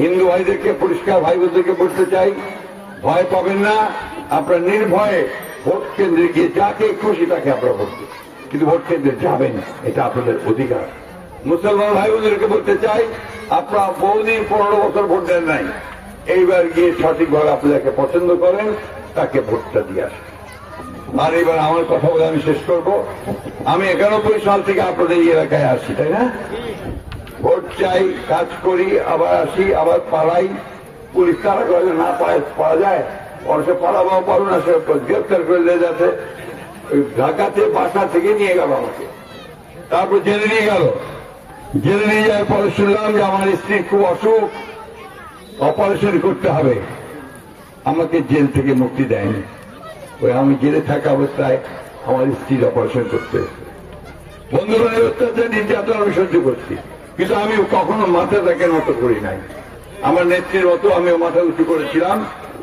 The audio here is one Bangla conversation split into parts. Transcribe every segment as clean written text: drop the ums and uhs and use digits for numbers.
হিন্দু ভাইদেরকে পরিষ্কার ভাই বোনদেরকে বলতে চাই, ভয় পাবেন না, আপনারা নির্ভয়ে ভোট কেন্দ্রে গিয়ে যাকে খুশি তাকে আপনারা ভোট দিন, কিন্তু ভোট কেন্দ্রে যাবেন, এটা আপনাদের অধিকার। মুসলমান ভাই বোনদেরকে বলতে চাই, আপনারা বহুদিন 15 বছর ভোট দেন নাই, এইবার গিয়ে সঠিকভাবে আপনাদেরকে পছন্দ করেন, তাকে ভোটটা দিয়ে আসেন। আর এবার আমার কথা বলে আমি শেষ করব। আমি 91 সাল থেকে আপনাদের এই এলাকায় আসি, তাই না? ভোট চাই, কাজ করি, আবার আসি, আবার পালাই। পুলিশ তারা করে না পাওয়া যায়, অবশ্য পালাবাও পারো না, সে গ্রেপ্তার করে দিয়ে যাচ্ছে। ঢাকাতে বাসা থেকে নিয়ে গেল আমাকে, তারপর জেলে নিয়ে গেল। জেলে নিয়ে যাওয়ার পরে শুনলাম যে আমার স্ত্রীর খুব অসুখ, অপারেশন করতে হবে। আমাকে জেল থেকে মুক্তি দেয়নি, ওই আমি জেলে থাকা অবস্থায় আমার স্ত্রীর অপারেশন করতে। বন্ধুগণের অত্যাচার নির্যাতন আমি সহ্য করছি, কিন্তু আমি কখনো মাথাটাকে নত করি নাই। আমার নেত্রীর মতো আমিও মাথা উঁচু করেছিলাম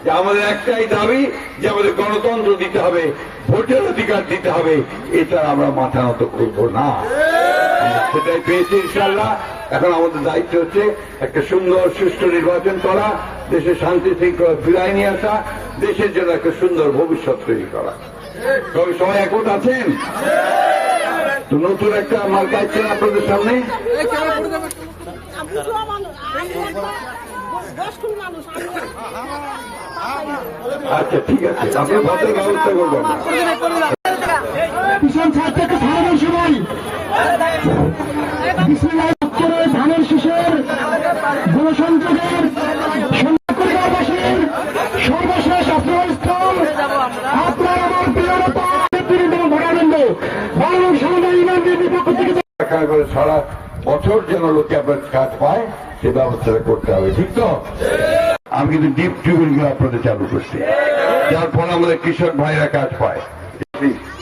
যে আমাদের একটাই দাবি, যে আমাদের গণতন্ত্র দিতে হবে, ভোটের অধিকার দিতে হবে, এটা আমরা মাথা নত করব না। সেটাই পেয়েছি ইনশাআল্লাহ। এখন আমাদের দায়িত্ব হচ্ছে একটা সুন্দর সুষ্ঠু নির্বাচন করা, দেশের শান্তি শৃঙ্খলা ফিরায় নিয়ে আসা, দেশের জন্য একটা সুন্দর ভবিষ্যৎ তৈরি করা। তবে সবাই একমত আছেন তো? নতুন একটা মার্কা আছেন আপনাদের সামনে। আচ্ছা ঠিক আছে, আপনি ভোটের ব্যবস্থা করবেন। কিষাণ ছাত্রকে ছাড়ানোর সময় ধানের শীষের গণসংযোগের সন্ধ্যাবাসীর সর্বশেষ আশ্রয়স্থল আপনার আমার প্রিয় নেতা ভোটারবৃন্দ বাংলাদেশ সমবায় ইউনিয়নের বিপক্ষ থেকে সারা বছর যেন লোকে আপনার কাজ পায়, সে ব্যবস্থাটা করতে হবে, ঠিক তো? আমি কিন্তু ডিপ টিউবওয়েল গুলো আপনাদের চালু করছি, যার ফলে আমাদের কৃষক ভাইরা কাজ পায়,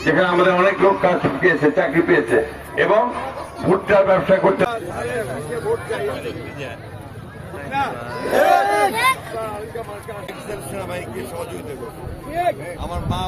যেখানে আমাদের অনেক লোক কাজ পেয়েছে, চাকরি পেয়েছে, এবং ভুট্টার ব্যবসা করতে। আমার মা